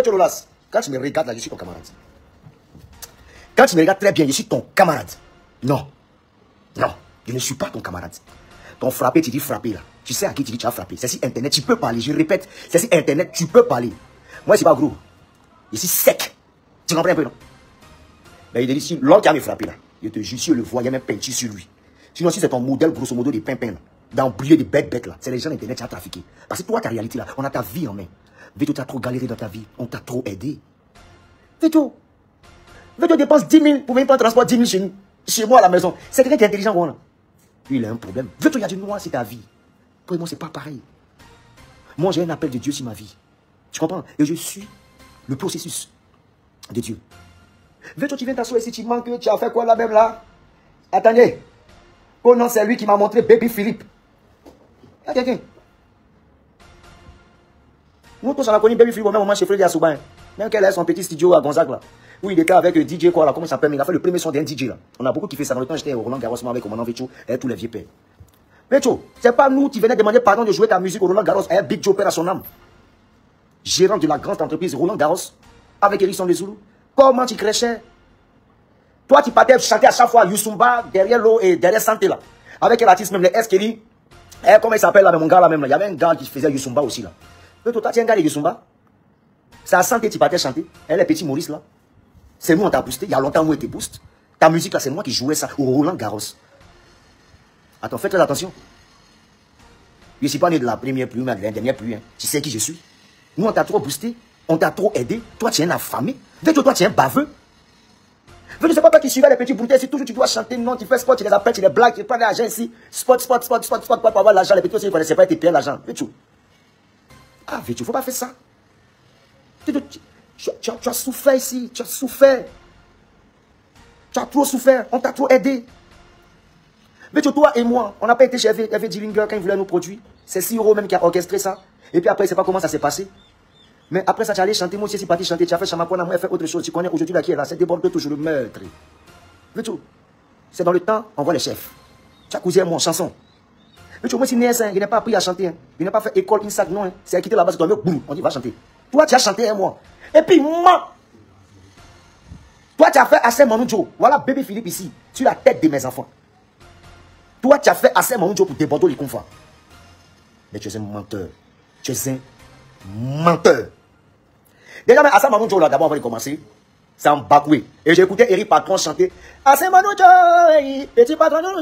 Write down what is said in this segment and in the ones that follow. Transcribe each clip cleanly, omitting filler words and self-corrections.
Veto Lolas, quand tu me regardes là, je suis ton camarade. Quand tu me regardes très bien, je suis ton camarade. Non. Non, je ne suis pas ton camarade. Ton frappé, tu dis frappé là. Tu sais à qui tu dis tu as frappé. C'est si Internet, tu peux parler. Je répète, c'est si Internet, tu peux parler. Moi, c'est pas gros. Je suis sec. Tu comprends un peu, non? Mais il dit ici, l'homme qui a me frappé là, je te jure, si je le vois, il y a même peinture sur lui. Sinon, si c'est ton modèle, grosso modo, des pimpins là, d'embrouiller des bêtes là, c'est les gens d'Internet qui ont trafiqué. Parce que toi, ta réalité là, on a ta vie en main. Veto, tu as trop galéré dans ta vie. On t'a trop aidé. Veto dépense 10 000 pour venir prendre transport 10 000 chez nous. Chez moi à la maison. C'est quelqu'un qui est intelligent, voilà. Lui, il a un problème. Veto, il y a du noir, c'est ta vie. Pour moi, c'est pas pareil. Moi, j'ai un appel de Dieu sur ma vie. Tu comprends? Et je suis le processus de Dieu. Veto, tu viens t'asseoir ici, tu manques, tu as fait quoi là même là? Attendez. Oh non, c'est lui qui m'a montré Baby Philippe. Il y a quelqu'un. Nous tous, on a connu Baby Philippe au même moment chez Freddy Assouba. Même qu'elle a son petit studio à Gonzague là. Où il était avec DJ quoi là, comment il s'appelle? Il a fait le premier son d'un DJ là. On a beaucoup kiffé ça. Dans le temps, j'étais au Roland Garros avec mon Veto et tous les vieux pères. Veto, c'est pas nous qui venons demander pardon de jouer ta musique au Roland Garros et Big Joe père à son âme. Gérant de la grande entreprise Roland Garros avec Hérisson Lesoulou. Comment tu crêchais? Toi, tu partais chanter à chaque fois Youssoumba derrière l'eau et derrière Santé là. Avec l'artiste même, les S-Kelly. Comment il s'appelle là, mon gars là même là. Il y avait un gars qui faisait Youssoumba aussi là. Veto, toi, tu es un gars de Youssoumba. C'est à Santé tu partais chanter. Elle est petit Maurice là. C'est nous, on t'a boosté. Il y a longtemps, où on était boost. Ta musique là, c'est moi qui jouais ça au Roland Garros. Attends, faites très attention. Je ne suis pas né de la première pluie, mais de la dernière pluie. Hein. Tu sais qui je suis. Nous, on t'a trop boosté. On t'a trop aidé. Toi, tu es un affamé. Veto, toi, tu es un baveux. Veto, c'est pas toi qui suivais les petits bouteilles. Si toujours tu dois chanter, non, tu fais sport, tu les appelles, tu les blagues, tu prends l'argent ici. Sport, pour avoir l'argent. Les petits aussi, ils ne connaissaient pas tes payés l'argent. Veto. Ah, Veto, il ne faut pas faire ça. Tu as souffert ici, tu as souffert. Tu as trop souffert, on t'a trop aidé. Mais toi et moi, on n'a pas été chez Hervé Dillinger quand il voulait nous produire. C'est 6 € même qui a orchestré ça. Et puis après, je ne sais pas comment ça s'est passé. Mais après ça, tu allais chanter, moi aussi, c'est parti chanter. Tu as fait Chamakona, moi, j'ai fait autre chose. Tu connais aujourd'hui là qui est là, c'est débordé toujours le meurtre. Mais tu c'est dans le temps, on voit les chefs. Tu as causé moi en chanson. Mais tu moi, si Néas, il n'a pas appris à chanter. Hein. Il n'a pas fait école, INSAC, non. Hein. C'est quitté la base, boum, on dit va chanter. Toi, tu as chanté un mois. Et puis, moi, toi, tu as fait assez Manoujo. Voilà bébé Philippe ici, sur la tête de mes enfants. Toi, tu as fait assez Manoujo pour déborder les confins. Mais tu es un menteur. Tu es un menteur. Déjà, mais Assa Manoujo, là, d'abord, avant de commencer, c'est en Bakoué. Et j'ai écouté Eric Patron chanter. Assa Manoujo, petit patron, nous,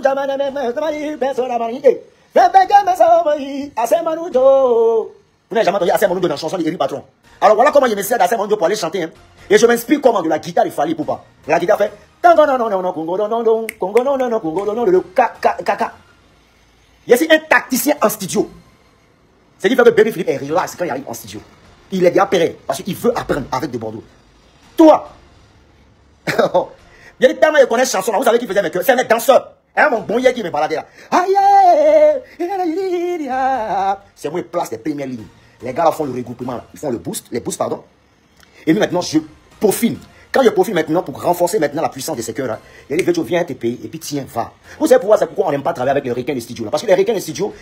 Assa Manoujo. Vous n'avez jamais entendu Assa Manoujo dans la chanson d'Eric Patron. Alors voilà comment je me sers d'Assa Manoujo pour aller chanter. Hein. Et je m'inspire comment de la guitare, il fallait pour pas. La guitare fait. Le caca. Il y a un tacticien en studio. C'est dit que Baby Philippe est relax quand il arrive en studio. Il est déjà prêt parce qu'il veut apprendre avec de Bordeaux. Toi, il y a des tellement de connaissent chanson là. Vous savez qui faisait avec eux? C'est un danseur. Hein, mon bon qui me baladait là. C'est moi qui place les premières lignes. Les gars là font le regroupement là. Ils font le boost, les boosts pardon. Et puis maintenant je peaufine. Quand je peaufine maintenant pour renforcer maintenant la puissance de ces cœurs là, il y a des gens viennent te payer et puis tiens, va. Vous savez pourquoi, c'est pourquoi on n'aime pas travailler avec les requins de studio là. Parce que les requins de studio,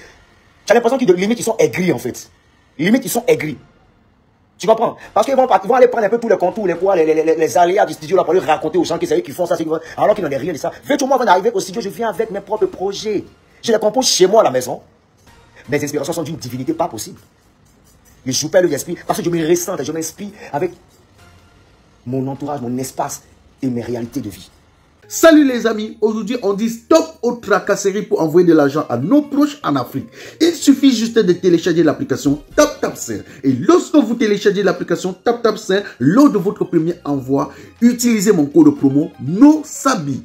tu as l'impression qu'ils limite ils sont aigris en fait. Limite ils sont aigris. Tu comprends? Parce qu'ils vont aller prendre un peu tous les contours, les aléas du studio là pour leur raconter aux gens qui savent qu'ils font ça, alors qu'ils n'en ont rien de ça. Veux-tu moi avant d'arriver au studio, je viens avec mes propres projets. Je les compose chez moi à la maison. Mes inspirations sont d'une divinité pas possible. Je joue pas l'esprit parce que je me ressens, je m'inspire avec mon entourage, mon espace et mes réalités de vie. Salut les amis, aujourd'hui on dit stop aux tracasseries pour envoyer de l'argent à nos proches en Afrique. Il suffit juste de télécharger l'application TapTapSend. Et lorsque vous téléchargez l'application TapTapSend, lors de votre premier envoi, utilisez mon code promo NOSABI,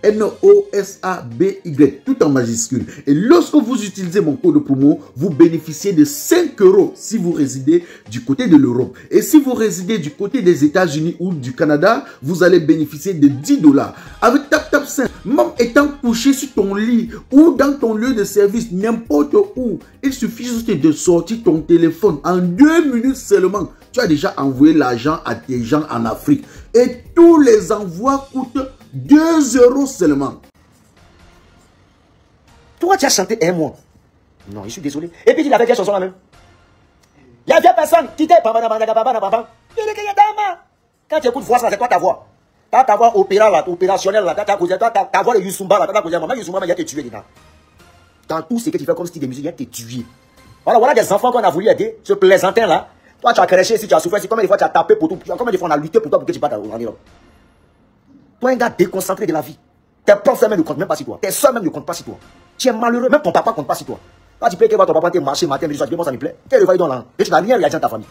N-O-S-A-B-Y, tout en majuscule. Et lorsque vous utilisez mon code promo, vous bénéficiez de 5 € si vous résidez du côté de l'Europe. Et si vous résidez du côté des États-Unis ou du Canada, vous allez bénéficier de 10 $. Avec TapTapSend, même étant couché sur ton lit ou dans ton lieu de service, n'importe où, il suffit juste de sortir ton téléphone. En 2 minutes seulement, tu as déjà envoyé l'argent à tes gens en Afrique. Et tous les envois coûtent 2 € seulement. Toi, tu as chanté un mois. Non, je suis désolé. Et puis, il avait quelle chanson là même? y a vieille personne qui t'est. Quand tu écoutes voix, c'est toi ta voix. Ta voix opérationnelle, ta voix de Yusumba, maman Yusumba, il y a te tué dedans. Dans tout ce que tu fais comme style de musique, il y a te tué. Voilà des enfants qu'on a voulu aider, ce plaisantin là. Toi, tu as crêché ici, tu as souffert ici. Combien de fois tu as tapé pour tout? Combien de fois on a lutté pour toi pour que tu partes en Europe? Toi, un gars déconcentré de la vie. Tes profs même ne comptent même pas sur toi. Tes soeurs même ne comptent pas sur toi. Tu es malheureux, même ton papa ne compte pas sur toi. Toi, tu peux que ton papa t'ait marché matin, midi, soir, tu dis, bon, ça me plaît. Tu es le vaillant là. Et tu n'as rien réalisé dans ta famille.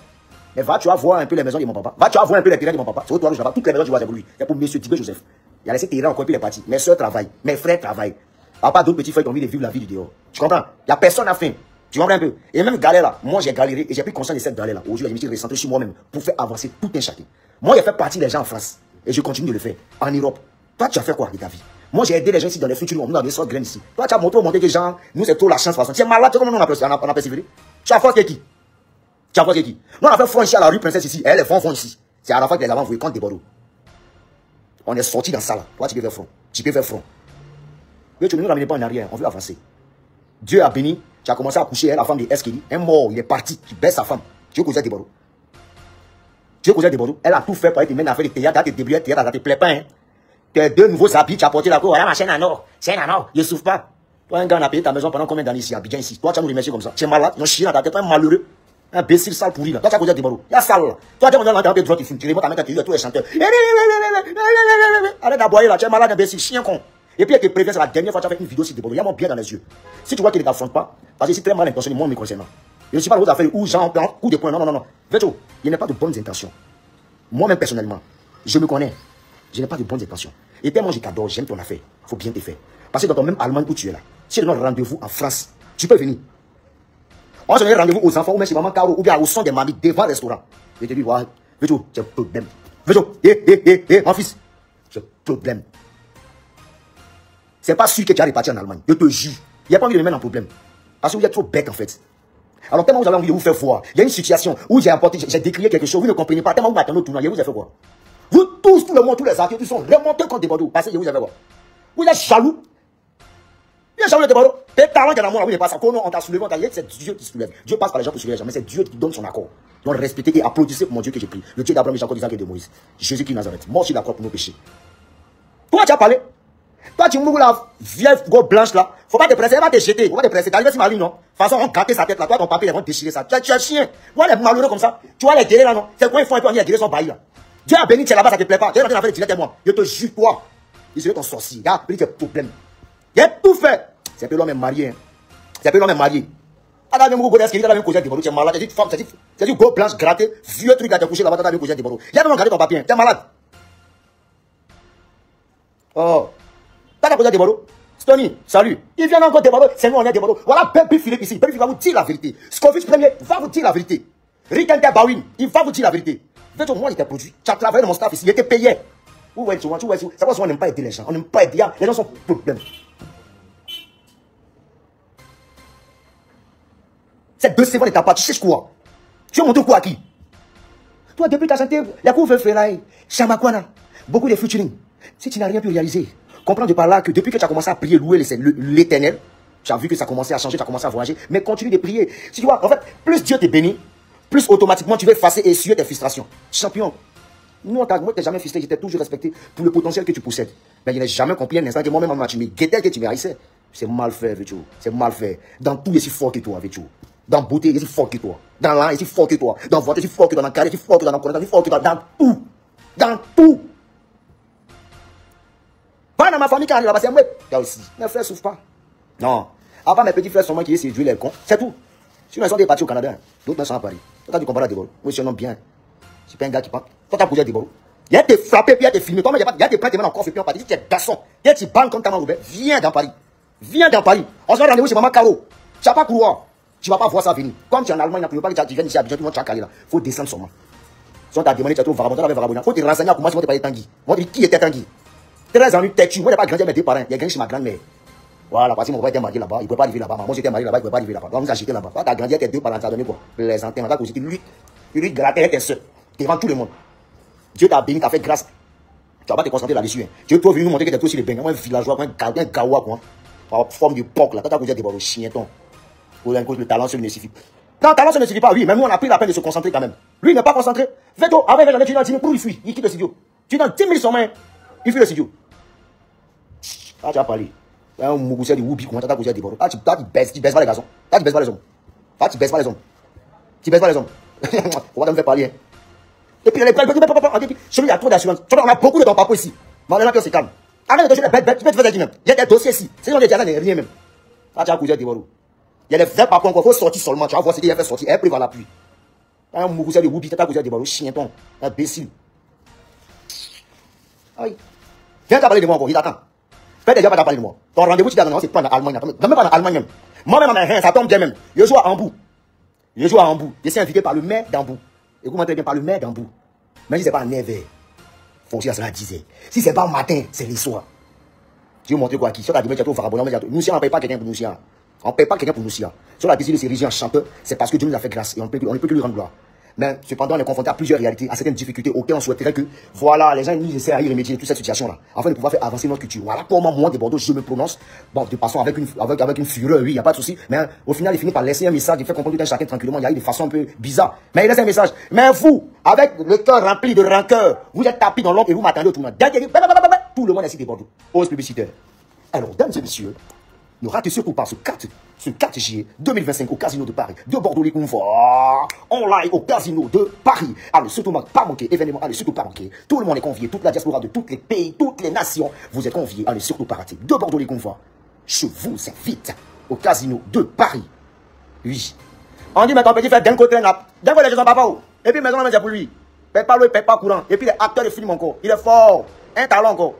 Mais va, tu vas voir un peu les maisons de mon papa. Va, tu vas voir un peu les terrains de mon papa. C'est toi, toutes les maisons, tu vois, c'est pour lui. C'est pour monsieur Tibé Joseph. Il a laissé terrain encore, puis il est parti. Mes soeurs travaillent, mes frères travaillent. À part d'autres petits frères qui ont envie de vivre la vie du dehors. Tu comprends? Il n'y a personne à faim. Tu comprends un peu? Et même galère là, moi j'ai galéré et j'ai pris conscience de cette galère là. Aujourd'hui, je me suis recentré sur moi-même pour faire avancer tout un chacun. Moi, j'ai fait partie des gens en France et je continue de le faire. En Europe. Toi, tu as fait quoi de ta vie? Moi, j'ai aidé les gens ici dans les futurs, on a des sortes de graines ici. Toi, tu as montré que les gens, nous, c'est trop la chance. Tu es malade, comment on a persévéré? Tu as forcé qui? Tu as forcé qui? Nous, on a fait front ici à la rue Princesse ici. Et les fonds vont ici. C'est à la fois que les avant voulaient contre des bordeaux. On est sorti dans ça là. Toi, tu peux faire front. Tu peux faire front. Mais tu ne nous ramènes pas en arrière. On veut avancer. Dieu a béni. Tu as commencé à coucher, la femme de Eskeli. Un mort, il est parti. Tu baisses sa femme. Tu veux causer des bordeaux. Tu veux causer des bordeaux. Elle a tout fait pour être une affaire de théâtre. Elle a te débrouillé, théâtre, elle te plaît pas. Hein. Tes deux nouveaux habits, tu as porté la cour. Voilà ma chaîne en or. Chaîne en or. Je ne souffre pas. Toi, un gars, on a payé ta maison pendant combien d'années ici, à Abidjan ici. Toi, tu as nous remercié comme ça. Tu es malade. Tu es chiant dans ta tête. Tu es malheureux. Un imbécile sale pourri là. Toi, tu as causé des bordeaux. Il y a sale là. Toi, tu es un peu droit, tu fumes. Tu remontes ta main quand tu dis, tous les chanteurs. Arrête d'aboyer là. Tu es malade, imbécile, chien con. Et puis, elle te prévient, c'est la dernière fois que tu as fait une vidéo sur des bordeaux. Il y a mon bien dans les yeux. Si tu vois qu'il ne t'affronte pas, parce que c'est très mal intentionné, moi, me concernant. Je ne suis pas dans vos affaires où j'en prends coup de poing. Non. Veto, il n'y a pas de bonnes intentions. Moi-même, personnellement, je me connais. Je n'ai pas de bonnes intentions. Et tellement je t'adore, j'aime ton affaire. Il faut bien te faire. Parce que dans ton même Allemagne où tu es là, si je donne rendez-vous en France, tu peux venir. On se donne rendez-vous aux enfants, ou même chez maman Caro, ou bien au son des mamies devant le restaurant. Je te dis, voilà, Veto, c'est un problème. Veto, mon fils, c'est un problème. C'est pas sûr que tu as reparti en Allemagne. Je te jure. Il n'y a pas envie de me mettre en problème. Parce que vous êtes trop bête en fait. Alors tellement vous avez envie de vous faire voir. Il y a une situation où j'ai décrié quelque chose, vous ne comprenez pas. Tellement vous m'attendez au tournoi, vous avez fait quoi? Vous tous, tout le monde, tous les artistes, ils sont remontés contre des bordeaux. Parce que vous avez quoi? Vous êtes jaloux. Vous êtes jaloux des bordeaux. Tes talents qui sont dans moi, vous n'êtes pas ça. Comment on t'a soulevé, on t'a dit, c'est Dieu qui soulève. Dieu passe par les gens pour soulever les gens, mais c'est Dieu qui donne son accord. Donc respectez et applaudissez pour mon Dieu que j'ai pris. Le Dieu d'Abraham, Jacob, d'Isaac et de Moïse. Jésus-Christ Nazareth, mort sur la croix pour nos péchés. Toi, tu as parlé. Toi, tu moules la vieille go blanche là. Faut pas te presser, elle va te jeter. Faut pas te presser. T'arrives sur ma ligne, non? De toute façon, on gâte sa tête là. Toi, ton papier, ils vont déchirer ça. Tu es chien. Tu vois les malheureux comme ça. Tu vois les guerriers là, non? C'est quoi ils font un peu, on y a guéri son bail là. Dieu a béni, tu es là-bas, ça te plaît pas. Dieu a fait le moi. Je te jure, toi. Il serait ton sorcier. Regarde, il y a des problèmes. Il a tout fait. C'est que l'homme est marié. C'est que l'homme est marié. Ah, même beaucoup d'esquiliers, même causé des bordeaux. Tu es malade. C'est du gros blanche gratté. Vieux truc à te coucher là-bas, tu as causé des bordeaux. Il y a même gardé ton papier. Tu es malade. Oh. T'as causé des bordeaux. Stony, salut. Il vient encore des bordeaux. C'est nous, on est des bordeaux. Voilà, Baby Philippe ici. Baby Philippe va vous dire la vérité. Scovitch premier va vous dire la vérité. Rikente Bawin, il va vous dire la vérité. Moi, il t'a produit. Tu as travaillé dans mon staff ici. Il était payé. Où est-ce que tu vois? C'est parce qu'on n'aime pas aider les gens. On n'aime pas aider. Les gens sont problèmes. C'est deux sévères de ta part. Tu sais quoi? Tu veux montrer quoi à qui? Toi, depuis ta santé, les coups veulent faire Chamakwana. Beaucoup de featuring. Si tu n'as rien pu réaliser, comprends de par là que depuis que tu as commencé à prier, louer l'éternel, tu as vu que ça a commencé à changer, tu as commencé à voyager, mais continue de prier. Si tu vois, en fait, plus Dieu te bénit, plus automatiquement tu vas effacer et essuyer tes frustrations. Champion. Moi, moi, t'es jamais frustré, j'étais toujours respecté pour le potentiel que tu possèdes. Mais il n'est jamais compris un instant que moi-même, je me guettais que tu me haïssais. C'est mal fait, Vétio. C'est mal fait. Dans tout, il est si fort que toi, Vétio. Dans beauté, il est si fort que toi. Dans l'an, il est si fort que toi. Dans voix, il est si fort que toi. Dans carré, il est si fort que toi. Dans connaissance, il est si fort que toi. Dans tout. Dans tout. Va dans ma famille, quand là-bas, c'est moi. Là aussi. Mes frères ne souffrent pas. Non. À part mes petits frères, sont moi qui essaient de jouer les cons. C'est tout. Sinon, ils sont des partis au Canada. D'autres sont à Paris. Toi, tu compares à des bords. Moi, je suis un homme bien. C'est pas un gars qui parle. Toi, tu as posé des bords. Il y a des frappés, puis il y a des filmés. Toi, il y a des prêtres maintenant encore fait puis on parle. Tu es garçon. Et tu banques comme ta maman Robert. Viens dans Paris. Viens dans Paris. On se va rendez-vous chez maman Caro. Tu n'as pas couloir. Tu ne vas pas voir ça venir. Comme tu es en Allemagne, tu ne peux pas que tu viennes ici à Abidjan, tout le monde là. Il faut descendre seulement. Si on t'a demandé, tu as trouvé vagabond, il faut te renseigner à comment tu vas te parler Tanguy. Moi, je dis qui était Tanguy. 13 ans, têtu. Moi, je n'ai pas grandi avec mes deux parents. Il y a grandi chez ma grand-mère. Voilà, parce que mon papa était marié là-bas. Il ne pouvait pas arriver là-bas. Moi, j'étais marié là-bas. Il ne pouvait pas arriver là-bas. Donc, on nous a jeté là-bas. Toi, tu as grandi avec tes deux parents. Ça a donné quoi? Les antennes. Tu lui grattais avec tes soeurs. Devant tout le monde. Dieu t'a béni, t'a fait grâce. Tu vas pas te concentrer là-dessus. Dieu doit venir nous montrer que tu es aussi le bain. Un villageois, un gawa, quoi. En forme de porc là. Quand tu as causé des bords, chienton. Pour un coup, le talent seul ne suffit. Quand talent, ça ne suffit pas, oui, mais nous, on a pris la peine de se concentrer quand même. Lui, il n'est pas concentré. Veto, avec les tu dans 10 000 pour il fuit. Il quitte le studio. Tu donnes 10 000 sur main, il fuit le studio. Ah, tu as parlé. Un mougoussé de Woubi, comment tu as causé des bords. Ah, tu baisses pas les garçons. Ah, tu baisses pas les hommes. Ah, tu baisses pas les hommes. Tu baisses pas les hommes. On va me faire parler, hein. Et puis, celui qui a trop d'assurance. On a beaucoup de ton papa ici. Mais les gens qui se calment. Arrête de toucher les bêtes, tu peux te faire des même. Il y a des dossiers ici. C'est des diamants, rien même. Ah, tu as causé des bords. Il y a des vrais papas encore, il faut sortir seulement. Tu vas voir ce qu'il a fait sortir. Elle prévoit l'appui. Un mougoussé de Woubi, tu as causé des bords. Chienton. Imbécile. Aïe. Viens parler de moi encore, il t'attend. Fais déjà pas parler de moi. Ton rendez-vous, tu t'attends, c'est pas en Allemagne. Même pas en Allemagne même. Moi-même, ça tombe bien même. Je joue à Hambourg. Je joue à Hambourg. Je suis invité par le maire d'Hambourg. Écoute-moi très bien, par le maire d'Hambourg. Mais si c'est pas à 9h, faut que cela disait. Si c'est pas au matin, c'est les soirs. Tu veux montrer quoi qui? Sur la dimension, tu vas nous, si on ne paye pas quelqu'un pour nous, on ne paye pas quelqu'un pour nous. Sur la décision de s'ériger en chanteur, c'est parce que Dieu nous a fait grâce et on ne peut que lui rendre gloire. Mais cependant, on est confronté à plusieurs réalités, à certaines difficultés auxquelles on souhaiterait que, voilà, les gens nous essaient à y remédier toute cette situation-là, afin de pouvoir faire avancer notre culture. Voilà comment moi, de Bordeaux, je me prononce, bon, de façon avec une fureur, oui, il n'y a pas de souci, mais au final, il finit par laisser un message, il fait comprendre tout un chacun tranquillement, il y a eu de façon un peu bizarre. Mais il laisse un message. Mais vous, avec le cœur rempli de rancœur, vous êtes tapis dans l'ombre et vous m'attendez au tournant. Tout le monde est ici de Bordeaux. Pause publicitaire. Alors, dames et messieurs, ne ratez surtout pas ce 4 juillet 2025 au Casino de Paris, de Bordeaux-les-Conforts, en live au Casino de Paris. Allez, surtout pas manquer, événement, allez, surtout pas manquer. Tout le monde est convié, toute la diaspora de tous les pays, toutes les nations, vous êtes conviés, allez, surtout pas rater. De Bordeaux-les-Conforts, je vous invite au Casino de Paris. Oui. On dit, mais ton petit fait d'un côté, d'un côté, les gens papa, et puis, mais on va dire pour lui, paie pas l'eau, paie pas courant, et puis, les acteurs de film encore, il est fort, un talent encore.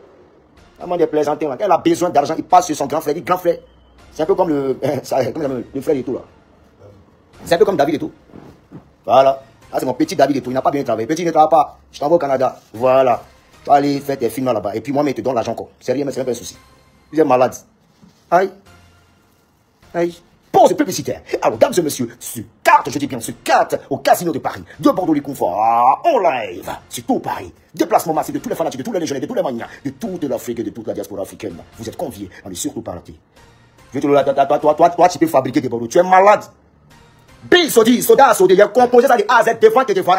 Vraiment des plaisantins, quand il a besoin d'argent, il passe sur son grand frère, il dit, grand frère. C'est un peu comme le frère et tout là. C'est un peu comme David et tout. Voilà. Là, c'est mon petit David et tout. Il n'a pas bien travaillé. Petit, il ne travaille pas. Je t'envoie au Canada. Voilà. Tu vas aller faire tes films là-bas. Et puis moi, mais il te donne l'argent encore. C'est rien, mais c'est même pas un souci. Vous êtes malade. Aïe. Aïe. Pause publicitaire. Alors, dames et messieurs, ce 4, je dis bien ce 4, au Casino de Paris, de Bordeaux-les-Conforts, en live, c'est tout Paris. Déplacement massif de tous les fanatiques, de tous les légionnaires, de tous les manias, de toute l'Afrique et de toute la diaspora africaine. Vous êtes conviés. On est surtout pas raté. Je te le toi, tu peux fabriquer des bordeaux. Tu es malade. Bill Sodi, Soda, Sodi, il a composé ça de A à Z, devant et devant.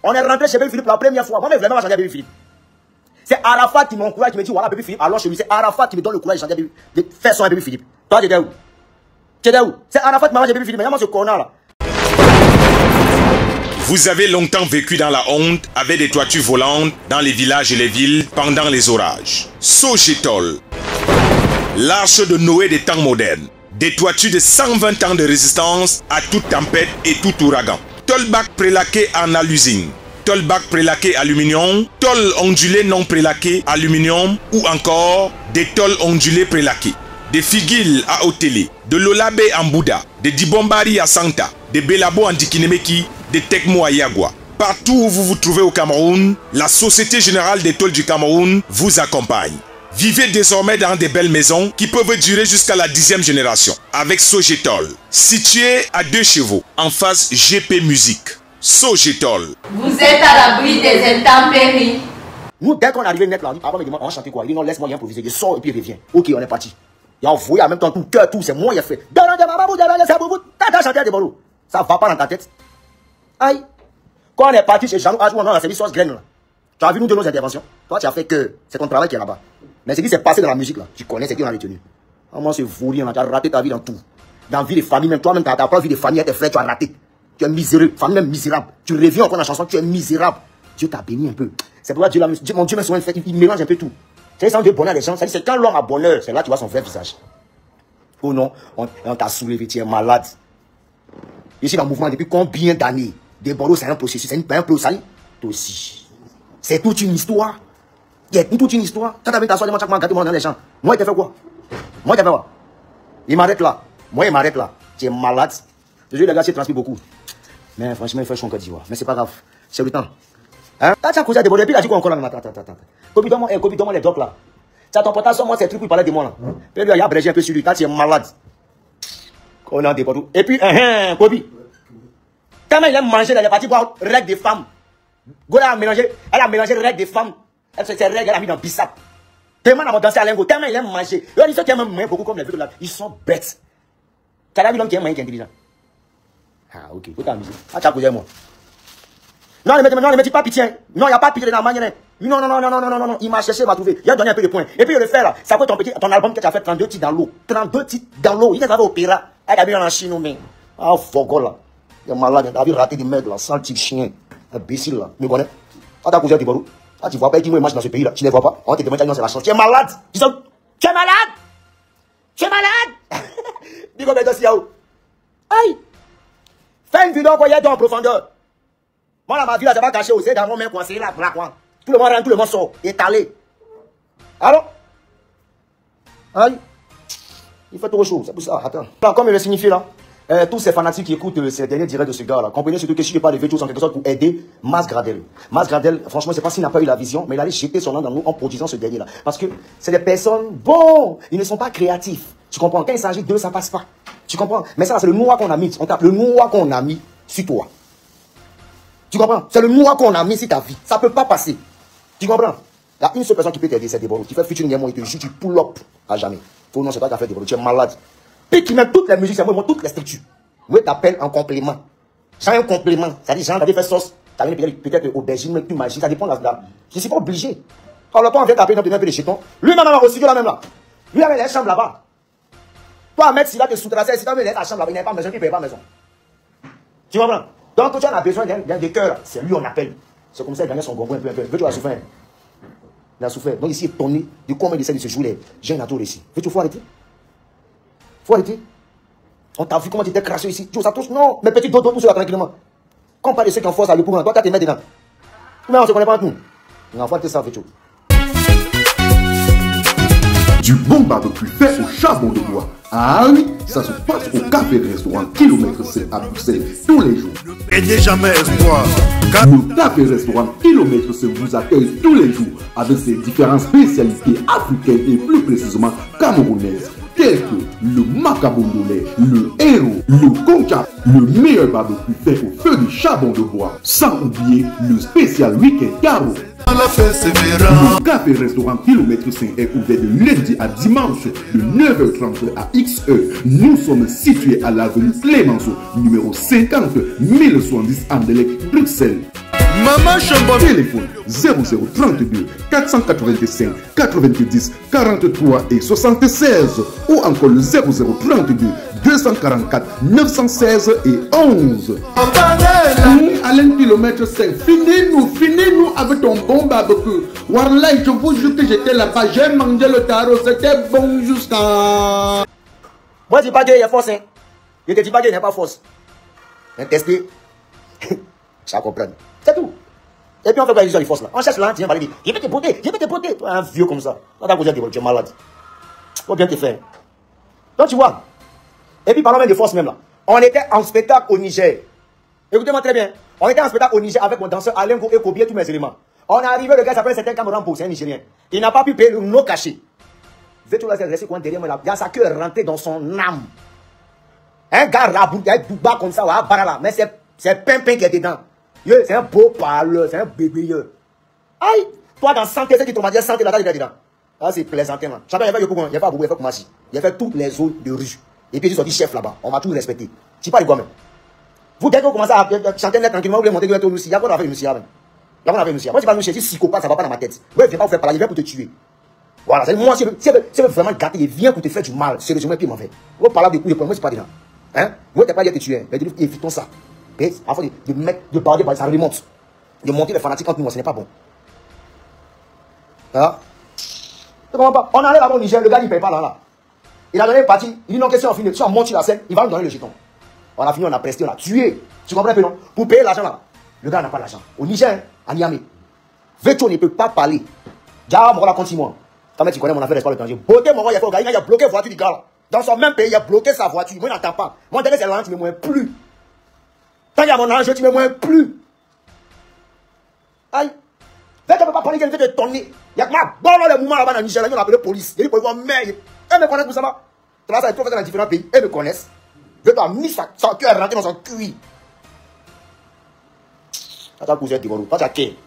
On est rentré chez Bébé Philippe la première fois. Moi, mais vraiment, j'ai Bébé Philippe. C'est Arafat qui m'encourage, qui me dit, voilà, Bébé Philippe, allons chez lui. C'est Arafat qui me donne le courage de faire son Bébé Philippe. Toi, tu étais où? Tu étais où? C'est Arafat qui m'a dit Bébé Philippe. Mais moi, ce connard là. Vous avez longtemps vécu dans la honte avec des toitures volantes dans les villages et les villes pendant les orages. Sogetol. L'arche de Noé des temps modernes. Des toitures de 120 ans de résistance à toute tempête et tout ouragan. Tolbac prélaqué en alusine. Tolbac prélaqué aluminium. Tol ondulé non prélaqué aluminium. Ou encore des tôles ondulés prélaqués. Des figuilles à Otélé. De l'Olabé en Bouddha. Des Dibombari à Santa. Des Belabo en Dikinemeki. Des Tekmo à Yagua. Partout où vous vous trouvez au Cameroun, la Société Générale des Tôles du Cameroun vous accompagne. Vivez désormais dans des belles maisons qui peuvent durer jusqu'à la 10e génération. Avec Sogetol, situé à 2 chevaux, en face GP Musique. Sogetol. Vous êtes à l'abri des intempéries. Nous, dès qu'on est arrivé net là, papa me demande, on va chanter quoi? Il dit non, laisse-moi y improviser. Je sors et puis il revient. Ok, on est parti. Il a envoyé en même temps tout cœur, tout, c'est moi qui ai fait. T'as chanté des bolos. Ça va pas dans ta tête. Aïe. Quand on est parti chez Jean-Loup, on a servi sauce graine là. Tu as vu nous de nos interventions. Toi, tu as fait que c'est ton travail qui est là-bas. Mais ce qui s'est passé dans la musique là, tu connais ce qu'on a retenu. Comment c'est voulu, tu as raté ta vie dans tout. Dans la vie de famille, même toi-même, tu n'as pas vie de famille avec tes frères, tu as raté. Tu es misérable, famille même misérable. Tu reviens encore dans la chanson, tu es misérable. Dieu t'a béni un peu. C'est pourquoi Dieu, mon Dieu, souvent, il mélange un peu tout. C'est ça, Dieu bonheur des gens. C'est quand l'homme a bonheur, c'est là que tu vois son vrai visage. Oh non, on t'a soulevé, tu es malade. Ici, dans le mouvement, depuis combien d'années? Des Bordeaux, c'est un processus, c'est un processus. Toi aussi. C'est toute une histoire. Il y a toute une histoire. Quand tu as vu t'asseoir, chaque mois, regarde-moi dans les champs. Moi, il t'a fait quoi? Moi, il t'a fait quoi? Il m'arrête là. Moi, il m'arrête là. Tu es malade. Je les gars, tu transpires beaucoup. Mais franchement, il fait chaud en Côte d'Ivoire. Mais c'est pas grave. C'est le temps. Hein? Quand tu as causé des Bordeaux, et puis il a dit quoi encore là? Attends. Copie, donne-moi les docs là. Tu as ton portable sur moi, c'est truc pour il parlait de moi là. Puis lui, il a abrégé un peu sur lui. Quand tu es malade. On a des Bordeaux. Et puis, Kobi. Quand il aime manger, elle est partie boire règles des femmes. Gola elle a mélangé règles des femmes. Ces règles, elle a mis dans Bissap. Tellement elle a dansé à lingot, tellement il aime manger. Ils sont tellement beaucoup comme les vieux là. Ils sont bêtes. Tu as vu l'homme qui est moyen, qui est intelligent. Ah, ok. Faut t'amuser. Ah, tu as causé moi. Non, ne me dis pas pitié. Non, il n'y a pas pitié dans la manière. Non. Il m'a cherché, il m'a trouvé. Il a donné un peu de points. Et puis, il le fait là. Ça peut ton album que tu as fait 32 titres dans l'eau. 32 titres dans l'eau. Il est allé au Péra. Il a mis en Chine, mais. Ah, fogo là. Il est malade. Il a vu rater des mecs là. Sale type chien. Imbécile là. Tu me connais? Ah, t'as causé Tiborou. Ah, tu vois pas qui moi, dans ce pays là. Tu ne les vois pas. On te demande, c'est la chance. Tu es malade. Tu es malade. Tu es malade. Dis comme ça, Siao. Aïe. Fais une vidéo quoi, il y a dans profondeur. Moi, là, ma vie, là, ça va cacher aussi dans mon main coincé là, quoi. Tout le monde rentre, tout le monde sort, étalé. Alors? Aïe. Il fait trop chaud, c'est pour ça. Attends. Alors, comme il le signifie là, tous ces fanatiques qui écoutent ces derniers directs de ce gars là, comprenez surtout que si je parle de Vétus en quelque sorte pour aider Mas Gradel. Mas Gradel, franchement, c'est pas s'il n'a pas eu la vision, mais il allait jeter son nom dans nous en produisant ce dernier là. Parce que c'est des personnes, bon, ils ne sont pas créatifs. Tu comprends? Quand il s'agit d'eux, ça passe pas. Tu comprends? Mais ça, c'est le noir qu'on a mis. On tape le noir qu'on a mis sur toi. Tu comprends? C'est le noir qu'on a mis sur ta vie. Ça ne peut pas passer. Tu comprends? Il y a une seule personne qui peut t'aider, c'est Déboro. Tu fais featuring et te jure, tu pull up à jamais. Faut non, c'est pas qu'à faire Déboro. Tu es malade. Puis qui met toutes les musiques, c'est moi, toutes les structures. Moi, t'appelles en complément. J'ai un complément. Ça dit, j'ai fait sauce. T'as peut-être aubergine, mais plus magique. Ça dépend de la. Je ne suis pas obligé. Quand le temps vient taper, un peu de chétons. Lui-même a reçu la même là. Lui, il a la chambre là-bas. Toi, mec, s'il a te sous-tracé, si tu as la chambre là-bas, il n'a pas maison, il ne paye pas maison. Tu comprends? Donc, tu en as besoin d'un cœur, c'est lui on appelle. C'est comme ça qu'il gagne son gongo un peu. Veux-tu la souffrir? Il a souffert. Donc, ici, il est étonné de comment il essaie de se jouer les jeunes atours ici. Veux-tu, faut arrêter? Faut arrêter. On t'a vu comment tu étais crassé ici. Tu ça touche? Non, mes petits dodos, tout cela tranquillement. Comme pas de ceux qui en force à le courant. Toi, tu te mets dedans. Mais on ne se connaît pas tout. On envoie tout ça, veux-tu? Du bon barbecue fait au charbon de bois. Ah oui, ça se passe au café restaurant Kilomètre C à Bruxelles tous les jours. Et n'est jamais espoir. Le café restaurant Kilomètre C vous accueille tous les jours avec ses différentes spécialités africaines et plus précisément camerounaises, telles que le macabondolais, le héros, le concha, le meilleur barbecue fait au feu de charbon de bois, sans oublier le spécial week-end carreau. Le café restaurant Kilomètre 5 est ouvert de lundi à dimanche de 9h30 à XE. Nous sommes situés à l'avenue Clémenceau, numéro 50 1070 Anderlecht, Bruxelles. Maman Chambon. Téléphone 0032 485 90 43 et 76 ou encore le 0032 244 916 et 11. Alain Kilomètre 5, finis-nous avec ton bon barbecue. Warlai, je vous jure que j'étais là-bas, j'ai mangé le tarot, c'était bon jusqu'à... Moi, je dis pas qu'il y a force. Hein. Je te dis pas qu'il n'y a pas force. Mais tester, ça comprend. C'est tout. Et puis on fait quoi avec les forces là? On cherche là, tu viens parler, je vais te poter. Toi, un vieux comme ça. Là, tu es malade. Faut bien te faire. Donc tu vois. Et puis parlons même de force même là. On était en spectacle au Niger. Écoutez-moi très bien. On était en spectacle au Niger avec mon danseur Alain et Kobier, tous mes éléments. On est arrivé, le gars s'appelle certain Cameroun pour c'est un Nigérien. Il n'a pas pu payer nos cachets. Veux-tu là, c'est resté quoi derrière moi là? Il y a sa queue rentrée dans son âme. Un gars rabouté, un bouba comme ça, là. Mais c'est Pimpin qui est dedans. C'est un beau parleur, c'est un bébé. Aïe, toi dans santé, c'est qui te m'a dit santé là, il est dedans. Ah, c'est plaisantin là. Chacun, il a fait pas beaucoup, il a fait comme Massi. Il a fait toutes les zones de rue. Et puis, ils sont dit chef là-bas. On m'a tout respecté. Tu parles quoi même? Vous, dès que vous commencez à chanter net tranquillement, vous voulez monter de l'autre aussi. Il y a quoi à faire une Moi, tu vas nous chercher psychopathe, ça va pas dans ma tête. Ouais, viens pas vous faire parler, il vient pour te tuer. Voilà, c'est moi, si elle veut vraiment gâter, il vient pour te faire du mal. Sérieusement, puis il m'en fait. Vous parlez des coups de poing, moi, c'est pas dedans. Hein? Moi, t'es pas dit de te tuer. Mais évitons ça. Et avant de mettre, de parler, ça remonte. De monter les fanatiques entre nous, ce n'est pas bon. Hein? On allait là-bas au Niger, le gars, il ne paye pas là. Il a donné une partie, il dit non, question, on finit. Si on monte sur la scène, il va nous donner le jeton. On a fini, on a presté, on a tué. Tu comprends un peu, non? Pour payer l'argent là. Le gars n'a pas l'argent. Au Niger, à Niamey. Véto ne peut pas parler. Diable, mon gars, continue-moi. Quand tu connais mon affaire d'espoir l'étranger. Beauté, mon gars, il a bloqué la voiture du gars là. Dans son même pays, il a bloqué sa voiture. Moi, il n'entend pas. Mon dernier, c'est l'argent, tu ne me moins plus. Tant qu'il y a mon argent, tu ne me moins plus. Aïe. Véto ne peut pas parler, il vient de tonner. Il y a que ma bonne le mouvement là-bas dans Niger, là, on a appelé la police. Il dit, pour voir, mais. Elles me connaissent pour ça là. Ça est trop fait dans différents pays. Elles me connaissent. Véto a mis sa queue à rentrer dans son cuir. T'as cousin Tiboro. Toi, t'as quai.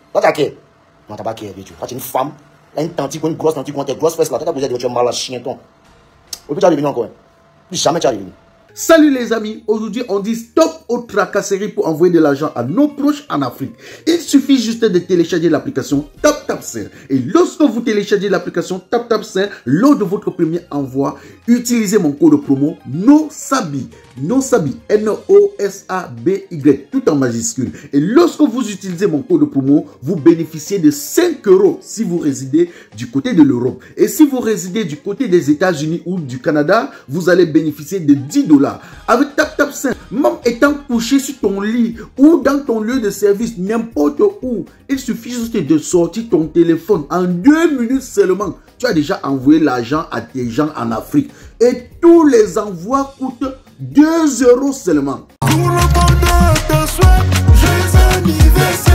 Non, t'as pas quai, Véto. Toi, tu es une femme. Un tanti, une grosse tanti, tes grosses fesses là. T'as cousin Tiboro, tu es mal à chien ton. Au plus, tu es revenu encore. Plus jamais tu es revenu. Salut les amis, aujourd'hui on dit stop aux tracasseries pour envoyer de l'argent à nos proches en Afrique. Il suffit juste de télécharger l'application TapTapSend. Et lorsque vous téléchargez l'application TapTapSend, lors de votre premier envoi, utilisez mon code promo NOSABI. NOSABI, N-O-S-A-B-Y, tout en majuscule. Et lorsque vous utilisez mon code promo, vous bénéficiez de 5 € si vous résidez du côté de l'Europe. Et si vous résidez du côté des États-Unis ou du Canada, vous allez bénéficier de 10 $. Avec TapTapSend, même étant couché sur ton lit ou dans ton lieu de service, n'importe où, il suffit juste de sortir ton téléphone. En 2 minutes seulement, tu as déjà envoyé l'argent à tes gens en Afrique. Et tous les envois coûtent 2 € seulement. Pour le bonheur de soi, joyeux anniversaire.